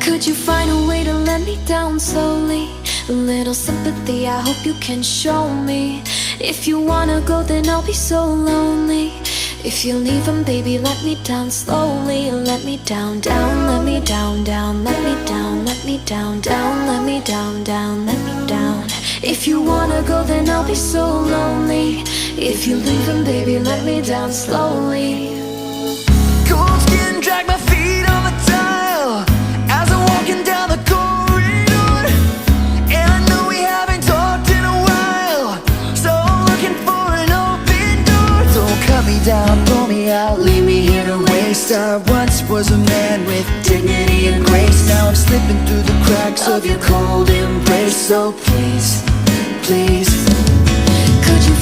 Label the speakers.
Speaker 1: Could you find a way to let me down slowly? A little sympathy, I hope you can show me. If you wanna go, then I'll be so lonely. If you're leaving, baby, let me down slowly. Let me down, down, let me down, down, let me down, let me down, down, let me down, down, let me down. If you wanna go, then I'll be so lonely. If you're leaving, baby, let me down slowly.
Speaker 2: Cold skin, drag my feet on the tile as I'm walking down the corridor. And I know we haven't talked in a while, so I'm looking for an open door. Don't cut me down, pull me out, leave me here to waste. I once was a man with dignity and grace. Now I'm slipping through the cracks of your cold embrace. So please, please,
Speaker 1: could you